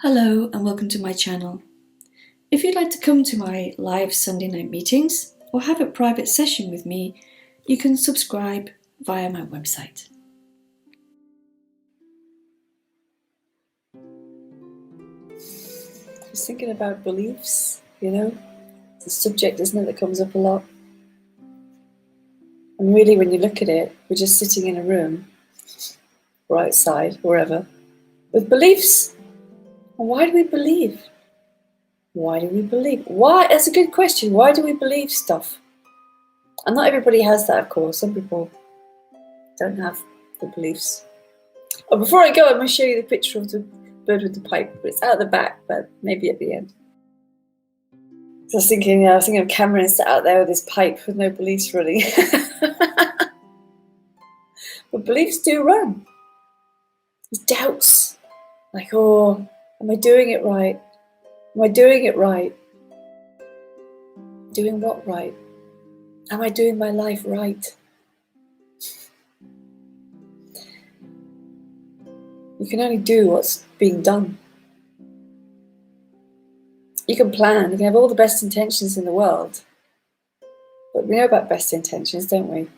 Hello and welcome to my channel. If you'd like to come to my live Sunday night meetings or have a private session with me, you can subscribe via my website. Just thinking about beliefs, it's a subject, isn't it, that comes up a lot. And really, when you look at it, we're just sitting in a room, or outside, wherever, with beliefs. And why do we believe? Why do we believe? Why? That's a good question. Why do we believe stuff? And not everybody has that, of course. Some people don't have the beliefs. Oh, before I go, I'm going to show you the picture of the bird with the pipe. It's out the back, but maybe at the end. So I was thinking of Cameron sat out there with his pipe with no beliefs running. But beliefs do run. There's doubts. Like, oh, am I doing it right? Am I doing it right? Doing what right? Am I doing my life right? You can only do what's being done. You can plan, you can have all the best intentions in the world. But we know about best intentions, don't we?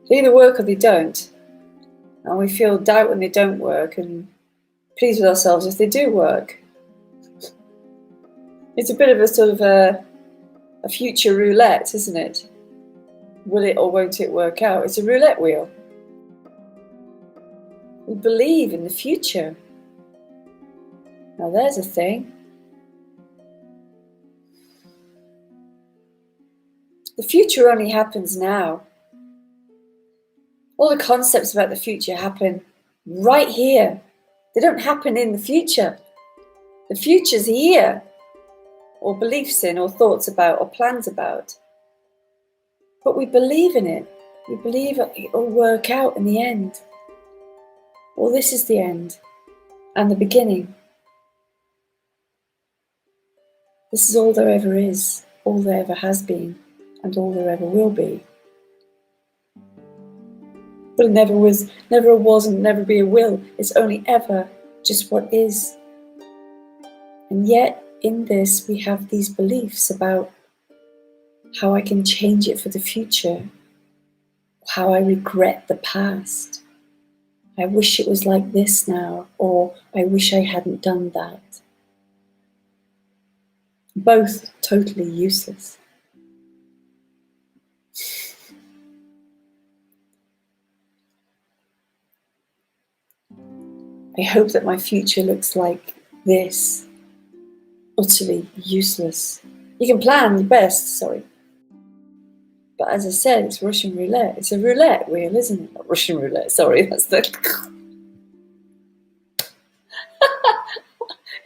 They either work or they don't. And we feel doubt when they don't work and pleased with ourselves if they do work. It's a bit of a sort of a future roulette, isn't it? Will it or won't it work out? It's a roulette wheel. We believe in the future. Now there's a thing. The future only happens now. All the concepts about the future happen right here. They don't happen in the future. The future's here, or beliefs in, or thoughts about, or plans about. But we believe in it. We believe it'll work out in the end. Well, this is the end and the beginning. This is all there ever is, all there ever has been, and all there ever will be. But it never was, and never be a will. It's only ever just what is. And yet, in this, we have these beliefs about how I can change it for the future, how I regret the past. I wish it was like this now, or I wish I hadn't done that. Both totally useless. I hope that my future looks like this. Utterly useless. You can plan your best, But as I said, it's Russian roulette. It's a roulette wheel, isn't it? Not Russian roulette, that's the...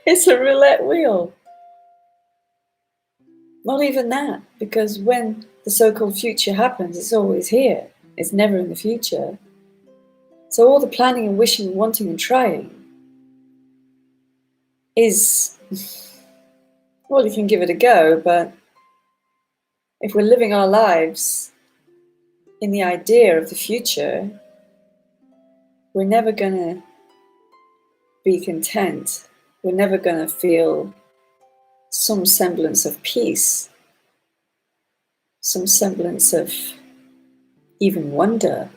It's a roulette wheel. Not even that, because when the so-called future happens, it's always here. It's never in the future. So all the planning and wishing and wanting and trying is, well, you can give it a go, but if we're living our lives in the idea of the future, we're never going to be content. We're never going to feel some semblance of peace, some semblance of even wonder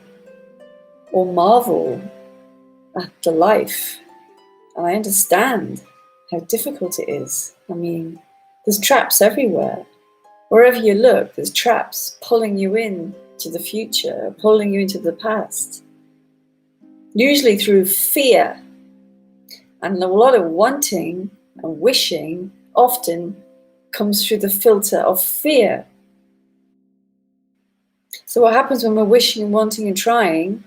or marvel at the life. And I understand how difficult it is. I mean, there's traps everywhere. Wherever you look, there's traps pulling you in to the future, pulling you into the past. Usually through fear. And a lot of wanting and wishing often comes through the filter of fear. So what happens when we're wishing and wanting and trying?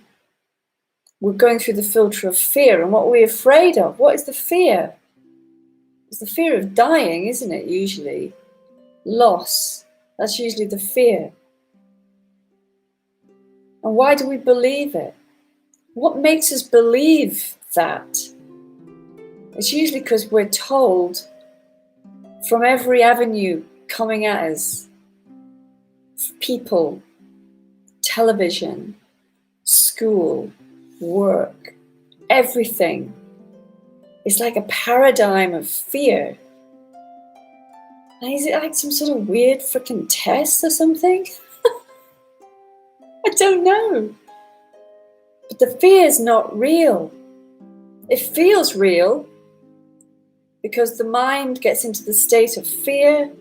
We're going through the filter of fear. And what we're afraid of, what is the fear? It's the fear of dying, isn't it, usually? Loss. That's usually the fear. And why do we believe it? What makes us believe that? It's usually because we're told from every avenue coming at us, people, television, school, work, everything, It's like a paradigm of fear. And is it like some sort of weird freaking test or something? I don't know. But the fear is not real. It feels real because the mind gets into the state of fear,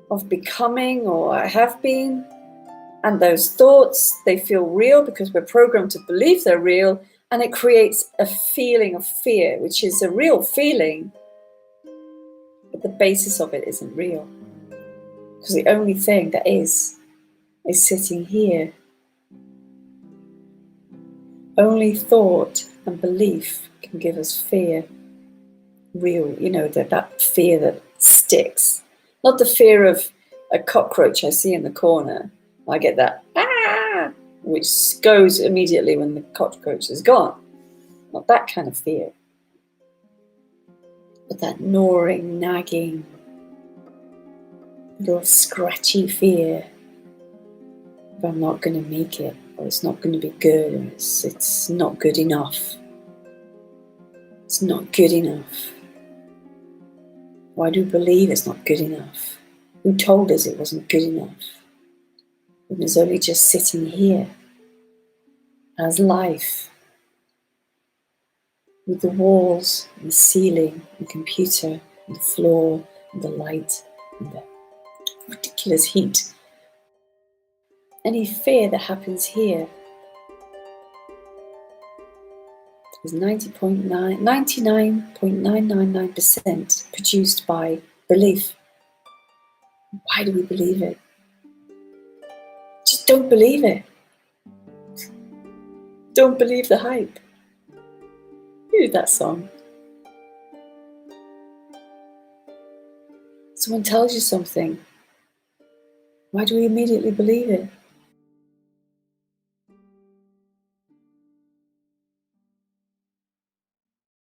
of becoming or I have been. And those thoughts, they feel real because we're programmed to believe they're real. And it creates a feeling of fear, which is a real feeling. But the basis of it isn't real. Because the only thing that is sitting here. Only thought and belief can give us fear. Real, that fear that sticks. Not the fear of a cockroach I see in the corner. I get that, which goes immediately when the cockroach is gone. Not that kind of fear. But that gnawing, nagging, little scratchy fear. But I'm not going to make it, or it's not going to be good, or it's not good enough. It's not good enough. Why do we believe it's not good enough? Who told us it wasn't good enough? It was only just sitting here as life, with the walls and the ceiling and the computer and the floor and the light and the ridiculous heat. Any fear that happens here is 99.999% produced by belief. Why do we believe it? Just don't believe it. Don't believe the hype. Who did that song? Someone tells you something. Why do we immediately believe it?